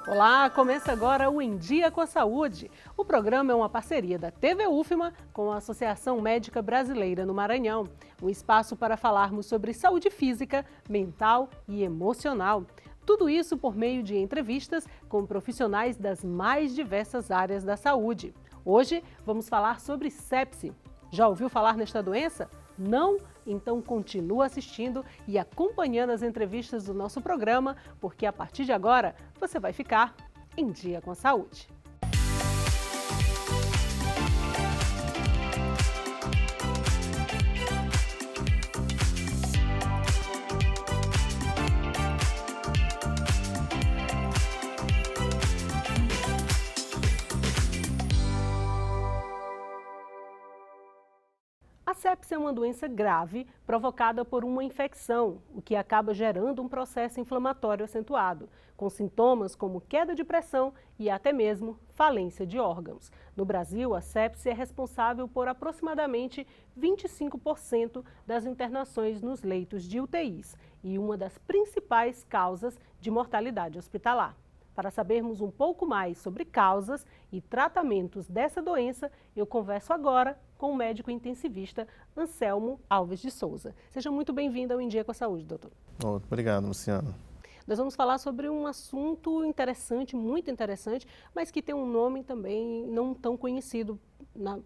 Olá, começa agora o Em Dia com a Saúde. O programa é uma parceria da TV UFMA com a Associação Médica Brasileira no Maranhão. Um espaço para falarmos sobre saúde física, mental e emocional. Tudo isso por meio de entrevistas com profissionais das mais diversas áreas da saúde. Hoje vamos falar sobre sepse. Já ouviu falar nesta doença? Não? Então continua assistindo e acompanhando as entrevistas do nosso programa, porque a partir de agora você vai ficar em dia com a saúde. A sepse é uma doença grave provocada por uma infecção, o que acaba gerando um processo inflamatório acentuado, com sintomas como queda de pressão e até mesmo falência de órgãos. No Brasil, a sepse é responsável por aproximadamente 25% das internações nos leitos de UTIs e uma das principais causas de mortalidade hospitalar. Para sabermos um pouco mais sobre causas e tratamentos dessa doença, eu converso agora com o médico intensivista Anselmo Alves de Souza. Seja muito bem-vindo ao Em Dia com a Saúde, doutor. Obrigado, Luciano. Nós vamos falar sobre um assunto interessante, muito interessante, mas que tem um nome também não tão conhecido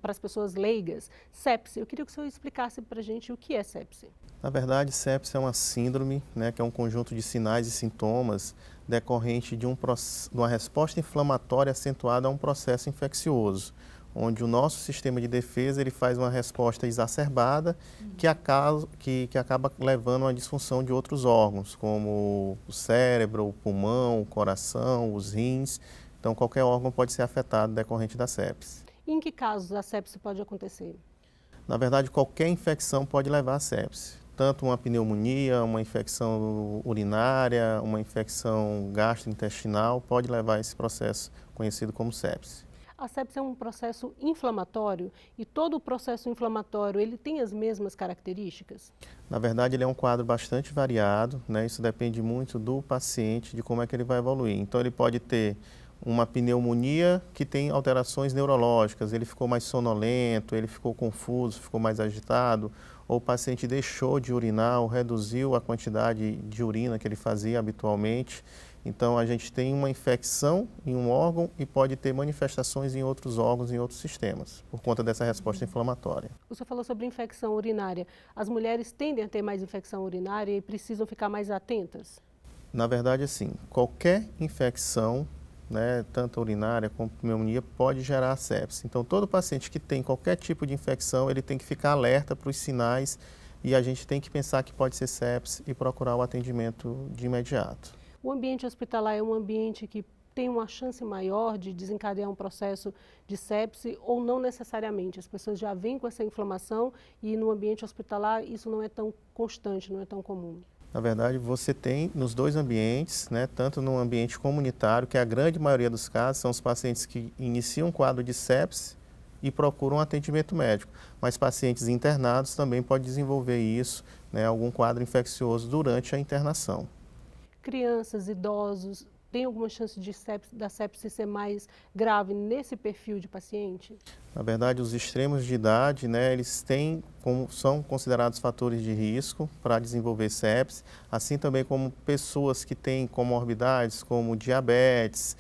para as pessoas leigas, sepse. Eu queria que o senhor explicasse para a gente o que é sepse. Na verdade, sepse é uma síndrome, que é um conjunto de sinais e sintomas decorrente de uma resposta inflamatória acentuada a um processo infeccioso, onde o nosso sistema de defesa ele faz uma resposta exacerbada que acaba levando a uma disfunção de outros órgãos, como o cérebro, o pulmão, o coração, os rins. Então, qualquer órgão pode ser afetado decorrente da sepse. E em que casos a sepse pode acontecer? Na verdade, qualquer infecção pode levar a sepse. Tanto uma pneumonia, uma infecção urinária, uma infecção gastrointestinal pode levar a esse processo conhecido como sepse. A sepse é um processo inflamatório e todo o processo inflamatório ele tem as mesmas características? Na verdade, ele é um quadro bastante variado, Isso depende muito do paciente, de como é que ele vai evoluir. Então, ele pode ter uma pneumonia que tem alterações neurológicas, ele ficou mais sonolento, ele ficou confuso, ficou mais agitado, ou o paciente deixou de urinar ou reduziu a quantidade de urina que ele fazia habitualmente. Então, a gente tem uma infecção em um órgão e pode ter manifestações em outros órgãos, em outros sistemas, por conta dessa resposta inflamatória. O senhor falou sobre infecção urinária. As mulheres tendem a ter mais infecção urinária e precisam ficar mais atentas? Na verdade, assim, qualquer infecção, tanto urinária como pneumonia, pode gerar sepse. Então, todo paciente que tem qualquer tipo de infecção, ele tem que ficar alerta para os sinais e a gente tem que pensar que pode ser sepse e procurar o atendimento de imediato. O ambiente hospitalar é um ambiente que tem uma chance maior de desencadear um processo de sepse ou não necessariamente? As pessoas já vêm com essa inflamação e no ambiente hospitalar isso não é tão constante, não é tão comum? Na verdade, você tem nos dois ambientes, tanto no ambiente comunitário, que a grande maioria dos casos são os pacientes que iniciam um quadro de sepse e procuram um atendimento médico. Mas pacientes internados também podem desenvolver isso, algum quadro infeccioso durante a internação. Crianças, idosos, tem alguma chance da sepse ser mais grave nesse perfil de paciente? Na verdade, os extremos de idade, eles são considerados fatores de risco para desenvolver sepse, assim também como pessoas que têm comorbidades como diabetes,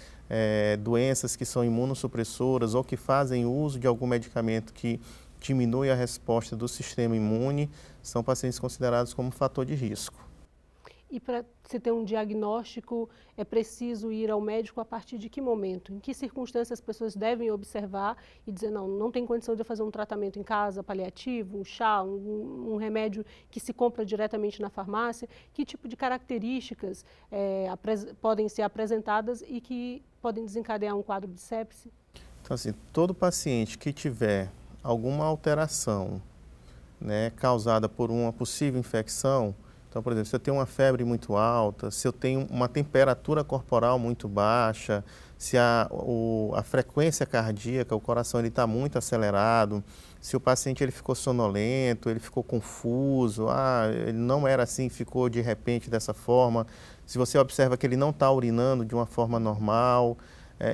doenças que são imunossupressoras ou que fazem uso de algum medicamento que diminui a resposta do sistema imune, são pacientes considerados como fator de risco. E para se ter um diagnóstico, é preciso ir ao médico a partir de que momento? Em que circunstâncias as pessoas devem observar e dizer, não tem condição de eu fazer um tratamento em casa, paliativo, um chá, um remédio que se compra diretamente na farmácia? Que tipo de características podem ser apresentadas e que podem desencadear um quadro de sepse? Então, assim, todo paciente que tiver alguma alteração, causada por uma possível infecção, Então, por exemplo, se eu tenho uma febre muito alta, se eu tenho uma temperatura corporal muito baixa, se a frequência cardíaca, o coração está muito acelerado, se o paciente ele ficou sonolento, ele ficou confuso, ele não era assim, ficou de repente dessa forma, se você observa que ele não está urinando de uma forma normal,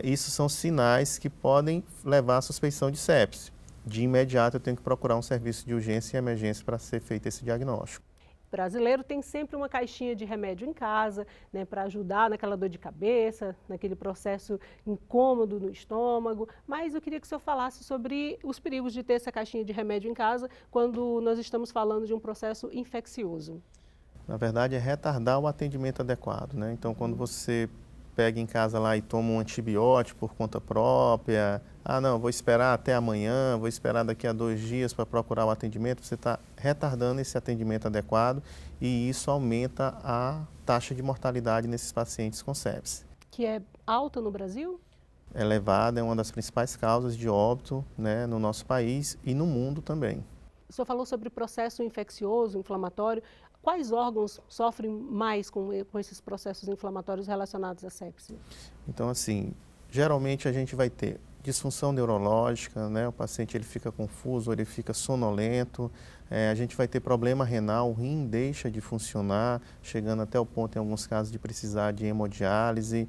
isso são sinais que podem levar à suspeição de sepse. De imediato eu tenho que procurar um serviço de urgência e emergência para ser feito esse diagnóstico. O brasileiro tem sempre uma caixinha de remédio em casa, né, para ajudar naquela dor de cabeça, naquele processo incômodo no estômago, mas eu queria que o senhor falasse sobre os perigos de ter essa caixinha de remédio em casa quando nós estamos falando de um processo infeccioso. Na verdade, é retardar o atendimento adequado, né? Então, quando você pega em casa lá e toma um antibiótico por conta própria, não, vou esperar até amanhã, vou esperar daqui a 2 dias para procurar o atendimento, você está retardando esse atendimento adequado e isso aumenta a taxa de mortalidade nesses pacientes com sepse. Que é alta no Brasil? Elevada, é uma das principais causas de óbito, né, no nosso país e no mundo também. O senhor falou sobre processo infeccioso, inflamatório. Quais órgãos sofrem mais com esses processos inflamatórios relacionados à sepse? Então, assim, geralmente a gente vai ter disfunção neurológica, né? O paciente ele fica confuso, ele fica sonolento, a gente vai ter problema renal, o rim deixa de funcionar, chegando até o ponto, em alguns casos, de precisar de hemodiálise.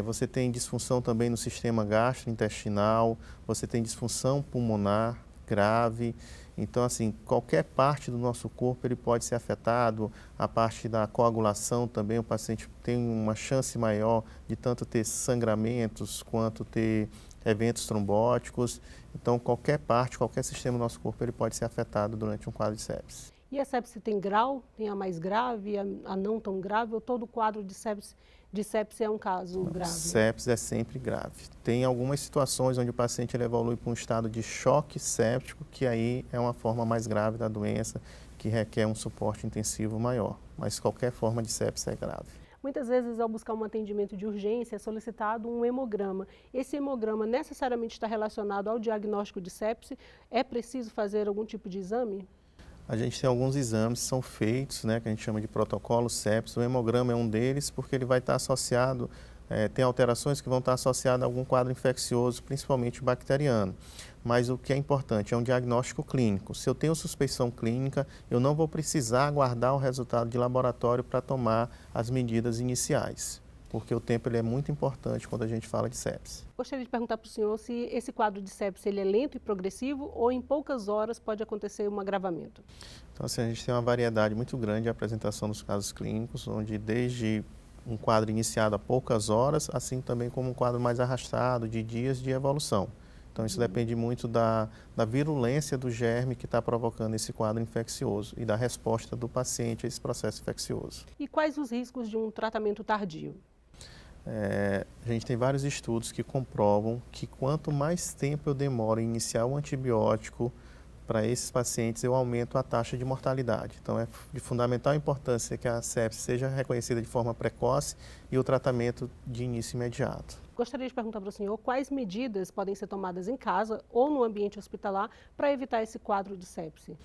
Você tem disfunção também no sistema gastrointestinal, você tem disfunção pulmonar grave. Então, assim, qualquer parte do nosso corpo ele pode ser afetado, a parte da coagulação também, o paciente tem uma chance maior de tanto ter sangramentos quanto ter eventos trombóticos. Então, qualquer parte, qualquer sistema do nosso corpo ele pode ser afetado durante um quadro de sepse. E a sepse tem grau? Tem a mais grave, a não tão grave, ou todo quadro de sepse é um caso grave? Sepse é sempre grave. Tem algumas situações onde o paciente ele evolui para um estado de choque séptico, que aí é uma forma mais grave da doença, que requer um suporte intensivo maior. Mas qualquer forma de sepse é grave. Muitas vezes, ao buscar um atendimento de urgência, é solicitado um hemograma. Esse hemograma necessariamente está relacionado ao diagnóstico de sepse? É preciso fazer algum tipo de exame? A gente tem alguns exames que são feitos, né, que a gente chama de protocolo sepse. O hemograma é um deles porque ele vai estar associado, tem alterações que vão estar associadas a algum quadro infeccioso, principalmente bacteriano. Mas o que é importante é um diagnóstico clínico. Se eu tenho suspeição clínica, eu não vou precisar aguardar o resultado de laboratório para tomar as medidas iniciais, porque o tempo ele é muito importante quando a gente fala de sepse. Gostaria de perguntar para o senhor se esse quadro de sepse ele é lento e progressivo ou em poucas horas pode acontecer um agravamento. Então, assim, a gente tem uma variedade muito grande de apresentação dos casos clínicos, onde desde um quadro iniciado a poucas horas, assim também como um quadro mais arrastado, de dias de evolução. Então, isso depende muito da virulência do germe que está provocando esse quadro infeccioso e da resposta do paciente a esse processo infeccioso. E quais os riscos de um tratamento tardio? A gente tem vários estudos que comprovam que quanto mais tempo eu demoro em iniciar um antibiótico para esses pacientes, eu aumento a taxa de mortalidade. Então, é de fundamental importância que a sepse seja reconhecida de forma precoce e o tratamento de início imediato. Gostaria de perguntar para o senhor quais medidas podem ser tomadas em casa ou no ambiente hospitalar para evitar esse quadro de sepse.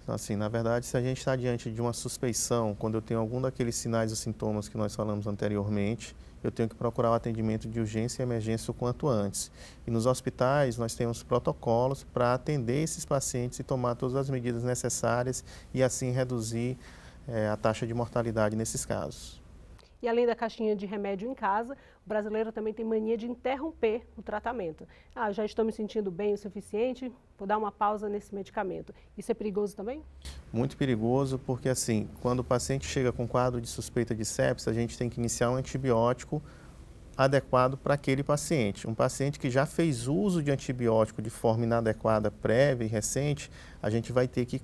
Então, assim, na verdade, se a gente está diante de uma suspeição, quando eu tenho algum daqueles sinais ou sintomas que nós falamos anteriormente, eu tenho que procurar o atendimento de urgência e emergência o quanto antes. E nos hospitais, nós temos protocolos para atender esses pacientes e tomar todas as medidas necessárias e assim reduzir a taxa de mortalidade nesses casos. E além da caixinha de remédio em casa, o brasileiro também tem mania de interromper o tratamento. Já estou me sentindo bem o suficiente, vou dar uma pausa nesse medicamento. Isso é perigoso também? Muito perigoso porque, assim, quando o paciente chega com quadro de suspeita de sepse, a gente tem que iniciar um antibiótico adequado para aquele paciente. Um paciente que já fez uso de antibiótico de forma inadequada, prévia e recente, a gente vai ter que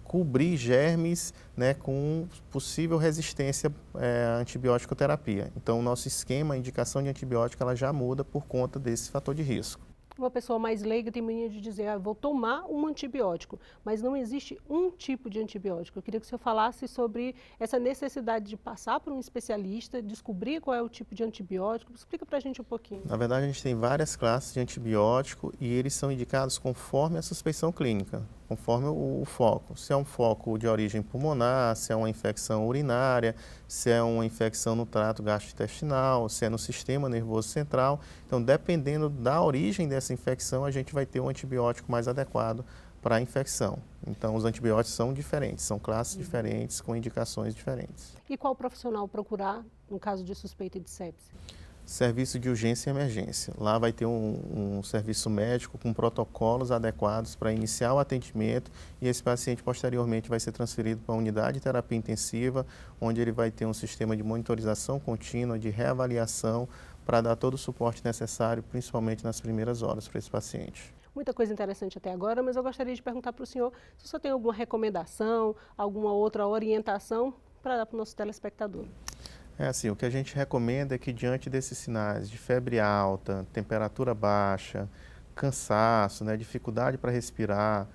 cobrir germes, né, com possível resistência à antibiótico-terapia. Então, o nosso esquema, a indicação de antibiótico, ela já muda por conta desse fator de risco. Uma pessoa mais leiga tem mania de dizer, vou tomar um antibiótico, mas não existe um tipo de antibiótico. Eu queria que o senhor falasse sobre essa necessidade de passar por um especialista, descobrir qual é o tipo de antibiótico. Explica para a gente um pouquinho. Na verdade, a gente tem várias classes de antibiótico e eles são indicados conforme a suspeição clínica. conforme o foco. Se é um foco de origem pulmonar, se é uma infecção urinária, se é uma infecção no trato gastrointestinal, se é no sistema nervoso central. Então, dependendo da origem dessa infecção, a gente vai ter um antibiótico mais adequado para a infecção. Então, os antibióticos são diferentes, são classes diferentes, com indicações diferentes. E qual profissional procurar no caso de suspeita de sepse? Serviço de urgência e emergência. Lá vai ter um serviço médico com protocolos adequados para iniciar o atendimento e esse paciente posteriormente vai ser transferido para a unidade de terapia intensiva, onde ele vai ter um sistema de monitorização contínua, de reavaliação, para dar todo o suporte necessário, principalmente nas primeiras horas para esse paciente. Muita coisa interessante até agora, mas eu gostaria de perguntar para o senhor se o senhor tem alguma recomendação, alguma outra orientação para dar para o nosso telespectador. É assim, o que a gente recomenda é que diante desses sinais de febre alta, temperatura baixa, cansaço, né, dificuldade para respirar,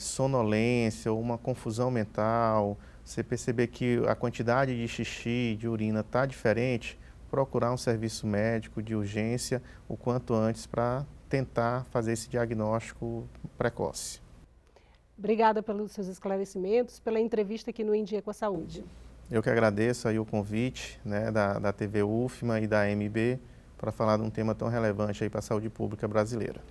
sonolência ou uma confusão mental, você perceber que a quantidade de xixi, de urina está diferente, procurar um serviço médico de urgência o quanto antes para tentar fazer esse diagnóstico precoce. Obrigada pelos seus esclarecimentos, pela entrevista aqui no Em Dia com a Saúde. Eu que agradeço aí o convite, né, da TV UFMA e da AMB para falar de um tema tão relevante aí para a saúde pública brasileira.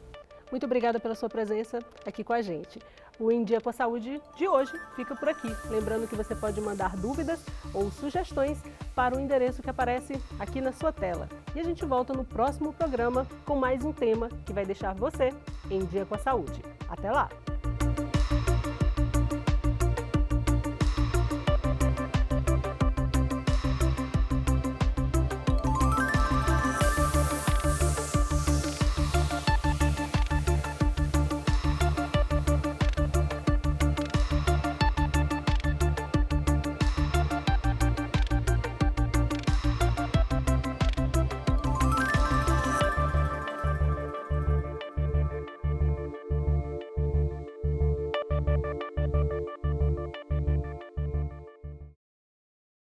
Muito obrigada pela sua presença aqui com a gente. O Em Dia com a Saúde de hoje fica por aqui. Lembrando que você pode mandar dúvidas ou sugestões para o endereço que aparece aqui na sua tela. E a gente volta no próximo programa com mais um tema que vai deixar você em dia com a saúde. Até lá!